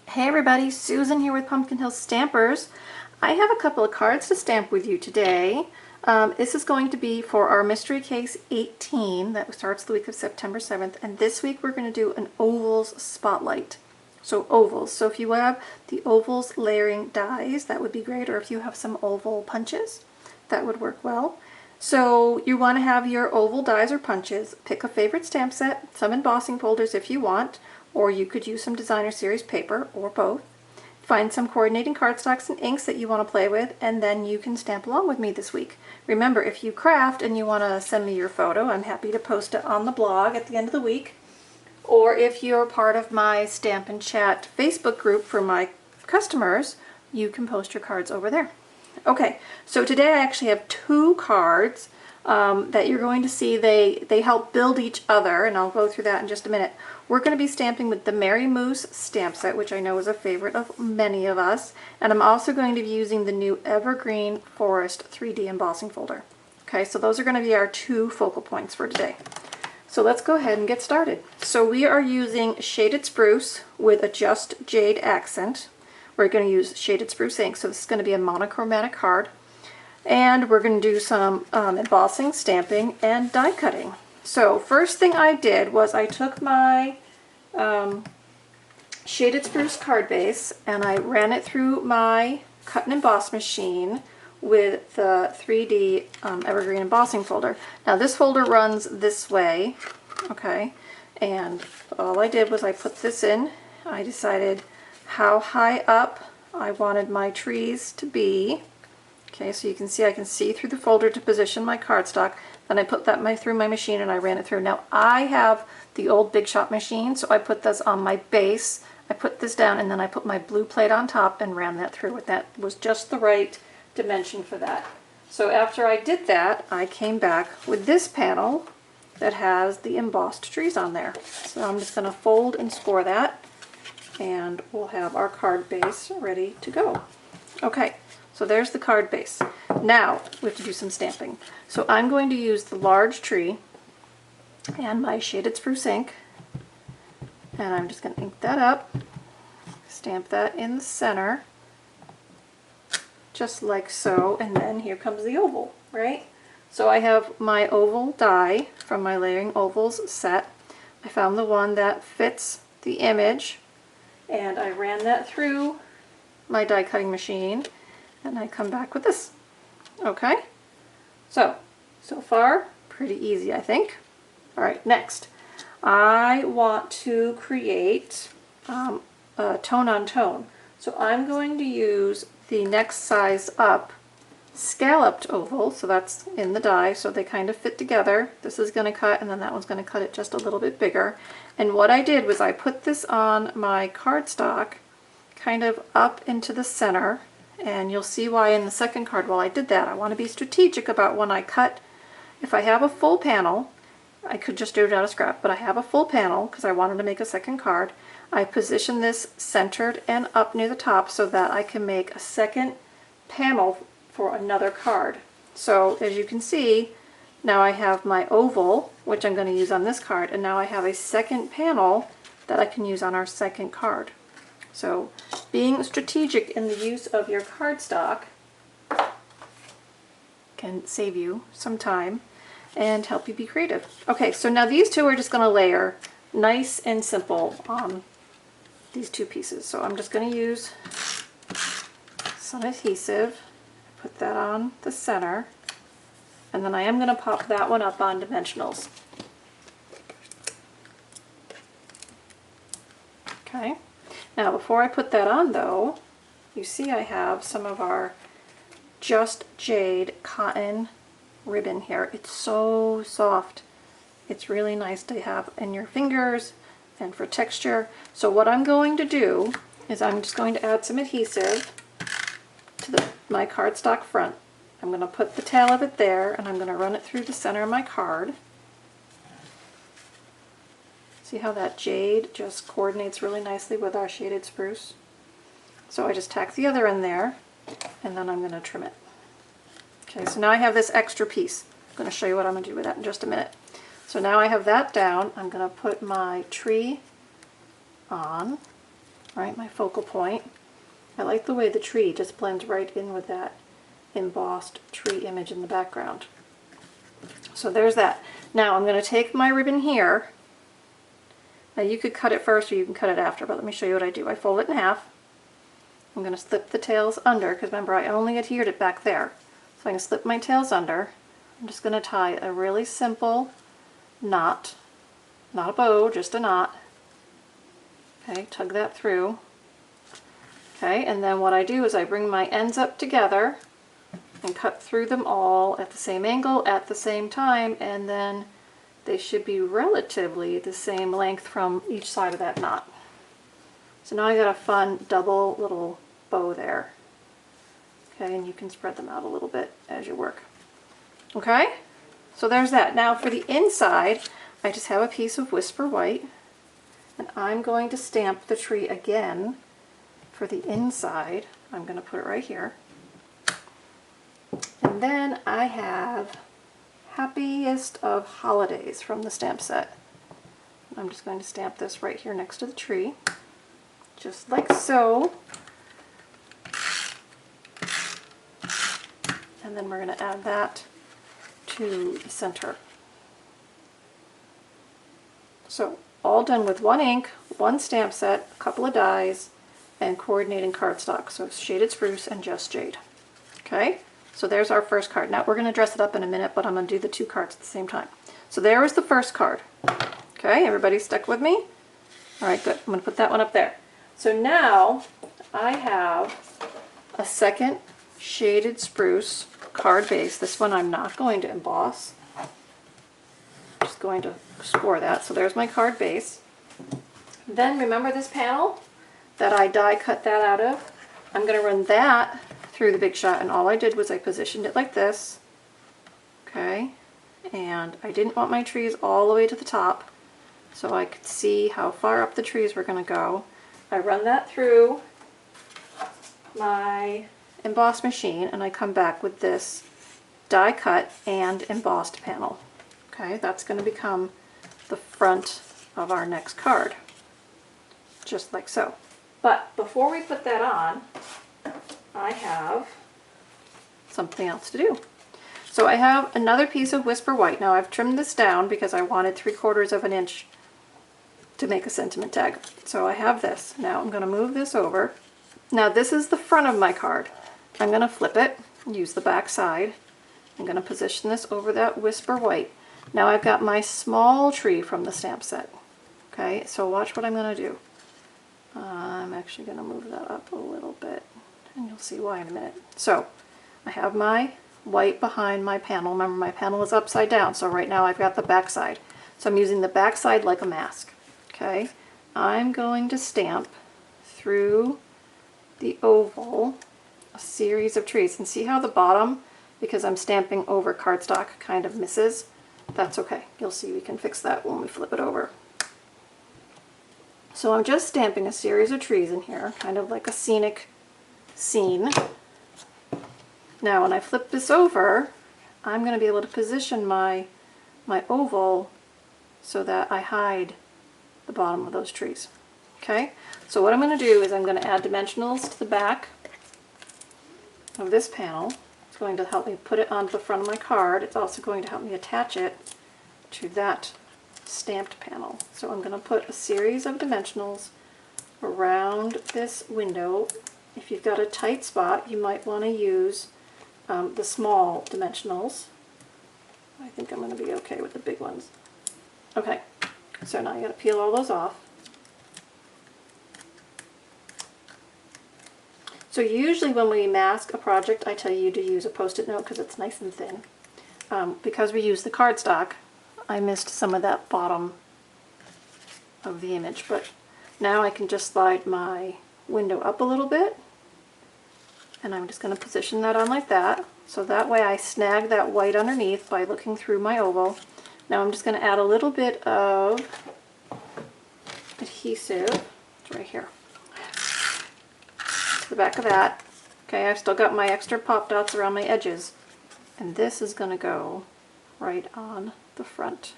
Hey everybody, Susan here with Pumpkin Hill Stampers. I have a couple of cards to stamp with you today. This is going to be for our Mystery Case 18 that starts the week of September 7th, and this week we're going to do an ovals spotlight. So ovals. So if you have the ovals layering dies, that would be great, or if you have some oval punches, that would work well. So you want to have your oval dies or punches. Pick a favorite stamp set, some embossing folders if you want, or you could use some designer series paper, or both. Find some coordinating cardstocks and inks that you want to play with, and then you can stamp along with me this week. Remember, if you craft and you want to send me your photo, I'm happy to post it on the blog at the end of the week. Or if you're part of my Stamp and Chat Facebook group for my customers, you can post your cards over there. Okay, so today I actually have two cards that you're going to see. They help build each other, and I'll go through that in just a minute. We're going to be stamping with the Merry Moose stamp set, which I know is a favorite of many of us, and I'm also going to be using the new Evergreen Forest 3D embossing folder. Okay, so those are going to be our two focal points for today. So let's go ahead and get started. So we are using Shaded Spruce with a Just Jade accent. We're going to use Shaded Spruce ink, so this is going to be a monochromatic card. And we're going to do some embossing, stamping, and die cutting. So first thing I did was I took my Shaded Spruce card base and I ran it through my cut and emboss machine with the 3D Evergreen embossing folder. Now this folder runs this way, okay, and all I did was I put this in. I decided how high up I wanted my trees to be. Okay, so you can see I can see through the folder to position my cardstock. Then I put that through my machine and I ran it through. Now I have the old Big Shot machine, so I put this on my base. I put this down and then I put my blue plate on top and ran that through. And that was just the right dimension for that. So after I did that, I came back with this panel that has the embossed trees on there. So I'm just going to fold and score that, and we'll have our card base ready to go. Okay, so there's the card base. Now we have to do some stamping. So I'm going to use the large tree and my Shaded Spruce ink, and I'm just going to ink that up, stamp that in the center, just like so, and then here comes the oval, right? So I have my oval die from my Layering Ovals set. I found the one that fits the image, and I ran that through my die cutting machine, and I come back with this. Okay, so far pretty easy, I think. All right, next I want to create a tone on tone. So I'm going to use the next size up scalloped oval, so that's in the die, so they kind of fit together. This is going to cut, and then that one's going to cut it just a little bit bigger. And what I did was I put this on my cardstock kind of up into the center, and you'll see why in the second card. While I did that, I want to be strategic about when I cut. If I have a full panel, I could just do it out of scrap, but I have a full panel because I wanted to make a second card. I position this centered and up near the top so that I can make a second panel for another card. So as you can see, now I have my oval, which I'm going to use on this card, and now I have a second panel that I can use on our second card. So being strategic in the use of your cardstock can save you some time and help you be creative. Okay, so now these two are just going to layer nice and simple on these two pieces. So I'm just going to use some adhesive, put that on the center, and then I am going to pop that one up on dimensionals. Okay, now before I put that on though, you see I have some of our Just Jade cotton ribbon here. It's so soft. It's really nice to have in your fingers and for texture. So what I'm going to do is I'm just going to add some adhesive to my cardstock front. I'm going to put the tail of it there, and I'm going to run it through the center of my card. See how that jade just coordinates really nicely with our Shaded Spruce? So I just tack the other end there, and then I'm going to trim it. Okay, so now I have this extra piece. I'm going to show you what I'm going to do with that in just a minute. So now I have that down. I'm going to put my tree on, right, my focal point. I like the way the tree just blends right in with that embossed tree image in the background. So there's that. Now I'm going to take my ribbon here. Now you could cut it first or you can cut it after, but let me show you what I do. I fold it in half. I'm going to slip the tails under, because remember I only adhered it back there. So I'm going to slip my tails under. I'm just going to tie a really simple knot, not a bow, just a knot. Okay, tug that through. Okay, and then what I do is I bring my ends up together and cut through them all at the same angle at the same time, and then they should be relatively the same length from each side of that knot. So now I got a fun double little bow there. Okay, and you can spread them out a little bit as you work. Okay, so there's that. Now for the inside, I just have a piece of Whisper White, and I'm going to stamp the tree again. For the inside, I'm going to put it right here. And then I have Happiest of Holidays from the stamp set. I'm just going to stamp this right here next to the tree, just like so. And then we're going to add that to the center. So all done with one ink, one stamp set, a couple of dies, and coordinating cardstock. So shaded spruce and just jade. Okay, so there's our first card. Now we're going to dress it up in a minute, but I'm going to do the two cards at the same time. So there is the first card. Okay, everybody stuck with me? All right, good. I'm going to put that one up there. So now I have a second shaded spruce card base. This one I'm not going to emboss. I'm just going to score that. So there's my card base. Then remember this panel that I die cut that out of? I'm going to run that through the Big Shot, and all I did was I positioned it like this. Okay, and I didn't want my trees all the way to the top, so I could see how far up the trees were going to go. I run that through my emboss machine, and I come back with this die cut and embossed panel. Okay, that's going to become the front of our next card, just like so. But before we put that on, I have something else to do. So I have another piece of Whisper White. Now I've trimmed this down because I wanted 3/4 of an inch to make a sentiment tag. So I have this. Now I'm going to move this over. Now this is the front of my card. I'm going to flip it, use the back side. I'm going to position this over that Whisper White. Now I've got my small tree from the stamp set. Okay, so watch what I'm going to do. I'm actually going to move that up a little bit, and you'll see why in a minute. So I have my white behind my panel. Remember, my panel is upside down, so right now I've got the back side. So I'm using the back side like a mask. Okay, I'm going to stamp through the oval a series of trees. And see how the bottom, because I'm stamping over cardstock, kind of misses? That's okay. You'll see we can fix that when we flip it over. So I'm just stamping a series of trees in here, kind of like a scenic scene. Now when I flip this over, I'm going to be able to position my oval so that I hide the bottom of those trees. Okay, so what I'm going to do is I'm going to add dimensionals to the back of this panel. It's going to help me put it onto the front of my card. It's also going to help me attach it to that stamped panel. So I'm going to put a series of dimensionals around this window. If you've got a tight spot, you might want to use the small dimensionals. I think I'm going to be okay with the big ones. Okay, so now I got to peel all those off. So usually when we mask a project, I tell you to use a Post-it note because it's nice and thin. Because we use the cardstock, I missed some of that bottom of the image, but now I can just slide my window up a little bit, and I'm just going to position that on like that, so that way I snag that white underneath by looking through my oval. Now I'm just going to add a little bit of adhesive, it's right here, to the back of that. Okay, I've still got my extra pop dots around my edges, and this is going to go right on the front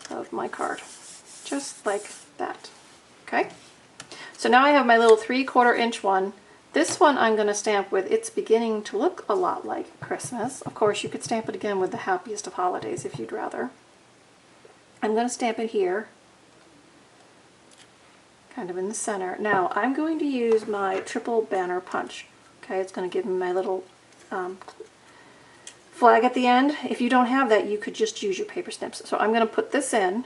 of my card, just like that. Okay, So now I have my little 3/4 inch one. This one I'm going to stamp with It's Beginning to Look a Lot Like Christmas. Of course, you could stamp it again with The Happiest of Holidays if you'd rather. I'm going to stamp it here, kind of in the center. Now I'm going to use my triple banner punch. Okay, it's going to give me my little flag at the end. If you don't have that, you could just use your paper snips. So I'm going to put this in.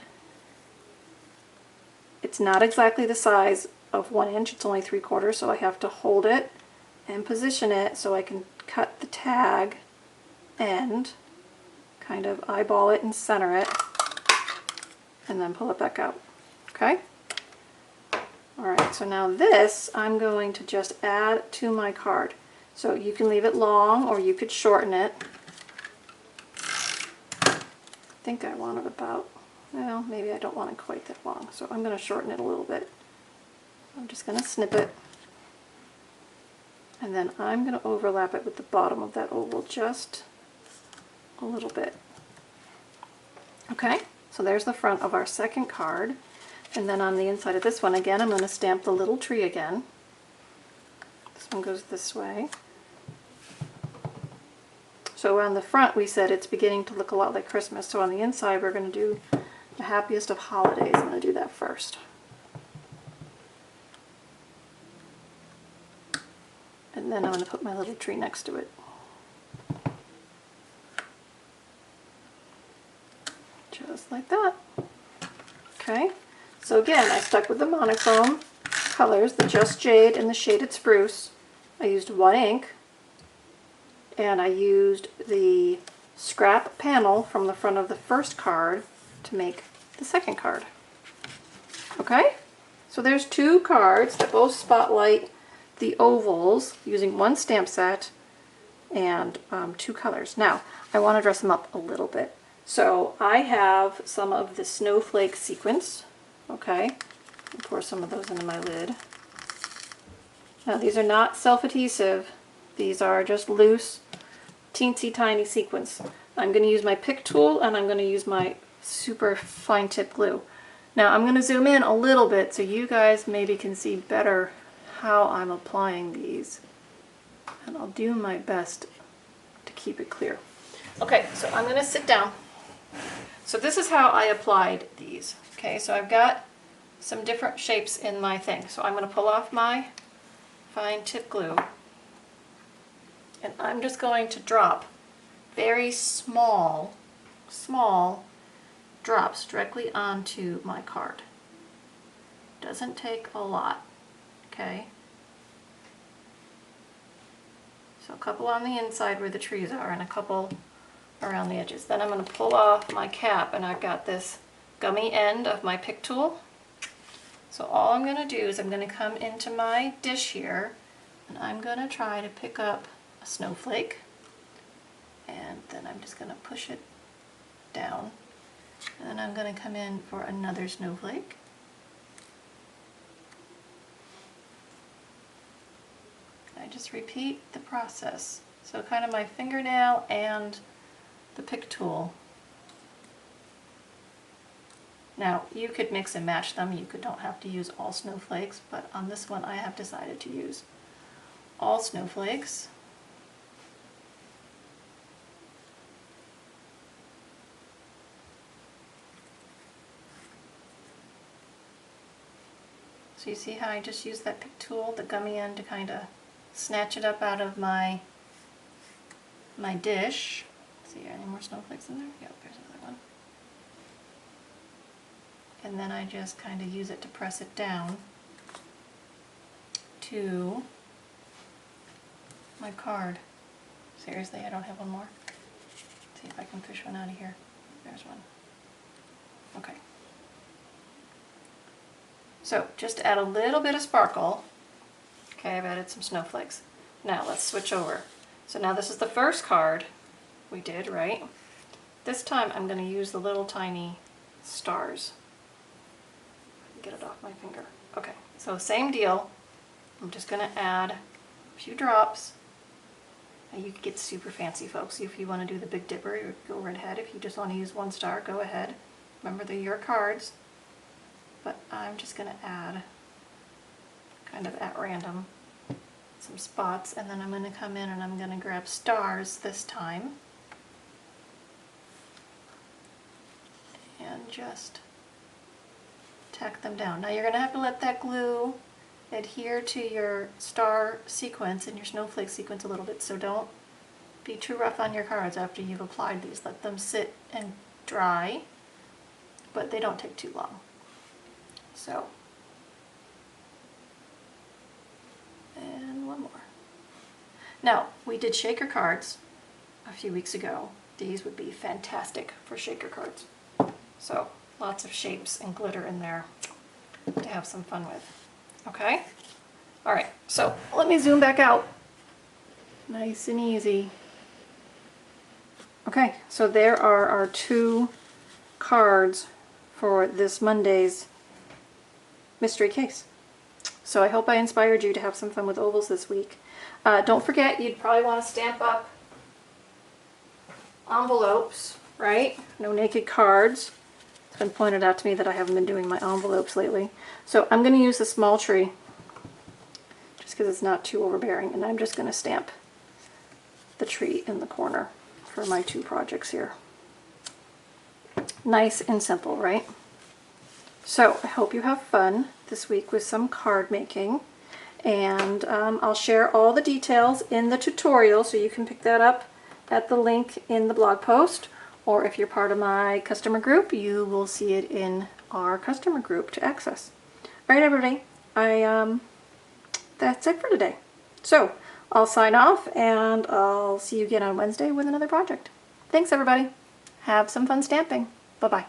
It's not exactly the size of 1 inch, it's only 3/4, so I have to hold it and position it so I can cut the tag and kind of eyeball it and center it, and then pull it back out. Okay? Alright, so now this I'm going to just add to my card. So you can leave it long or you could shorten it. I think I want it about, well, maybe I don't want it quite that long, so I'm going to shorten it a little bit. I'm just going to snip it, and then I'm going to overlap it with the bottom of that oval just a little bit. Okay, so there's the front of our second card, and then on the inside of this one, again, I'm going to stamp the little tree again. This one goes this way. So on the front we said It's Beginning to Look a Lot Like Christmas, so on the inside we're going to do The Happiest of Holidays. I'm going to do that first. And then I'm going to put my little tree next to it. Just like that. Okay, so again, I stuck with the monochrome colors, the Just Jade and the Shaded Spruce. I used 1 ink, and I used the scrap panel from the front of the first card to make the second card. Okay, so there's 2 cards that both spotlight the ovals using 1 stamp set and 2 colors. Now, I want to dress them up a little bit. So I have some of the snowflake sequins. Okay, I'll pour some of those into my lid. Now these are not self-adhesive. These are just loose, teensy tiny sequins. I'm going to use my pick tool and I'm going to use my super fine tip glue. Now I'm going to zoom in a little bit so you guys maybe can see better how I'm applying these, and I'll do my best to keep it clear. Okay, so I'm going to sit down. So this is how I applied these. Okay, so I've got some different shapes in my thing. So I'm going to pull off my fine tip glue, and I'm just going to drop very small drops directly onto my card. Doesn't take a lot. Okay, so a couple on the inside where the trees are and a couple around the edges. Then I'm going to pull off my cap, and I've got this gummy end of my pick tool. So all I'm going to do is I'm going to come into my dish here, and I'm going to try to pick up a snowflake, and then I'm just going to push it down, and then I'm going to come in for another snowflake. I just repeat the process. So kind of my fingernail and the pick tool. Now you could mix and match them. You don't have to use all snowflakes, but on this one I have decided to use all snowflakes. So you see how I just used that pick tool, the gummy end, to kind of snatch it up out of my dish. See, any more snowflakes in there? Yep, there's another one. And then I just kind of use it to press it down to my card. Seriously, I don't have one more. Let's see if I can fish one out of here. There's one. Okay. So just to add a little bit of sparkle. Okay, I've added some snowflakes. Now let's switch over. So now this is the first card we did, right? This time I'm going to use the little tiny stars. Get it off my finger. Okay, so same deal. I'm just going to add a few drops. Now you can get super fancy, folks. If you want to do the Big Dipper, go right ahead. If you just want to use 1 star, go ahead. Remember, they're your cards. But I'm just going to add kind of at random, some spots, and then I'm going to come in and I'm going to grab stars this time and just tack them down. Now you're going to have to let that glue adhere to your star sequence and your snowflake sequence a little bit, so don't be too rough on your cards after you've applied these. Let them sit and dry, but they don't take too long. So, and one more. Now, we did shaker cards a few weeks ago. These would be fantastic for shaker cards. So, lots of shapes and glitter in there to have some fun with. Okay? Alright, so let me zoom back out. Nice and easy. Okay, so there are our 2 cards for this Monday's mystery case. So I hope I inspired you to have some fun with ovals this week. Don't forget, you'd probably want to stamp up envelopes, right? No naked cards. It's been pointed out to me that I haven't been doing my envelopes lately. So I'm going to use a small tree, just because it's not too overbearing, and I'm just going to stamp the tree in the corner for my 2 projects here. Nice and simple, right? So I hope you have fun this week with some card making, and I'll share all the details in the tutorial, so you can pick that up at the link in the blog post, or if you're part of my customer group, you will see it in our customer group to access. All right, everybody, that's it for today. So I'll sign off, and I'll see you again on Wednesday with another project. Thanks, everybody. Have some fun stamping. Bye-bye.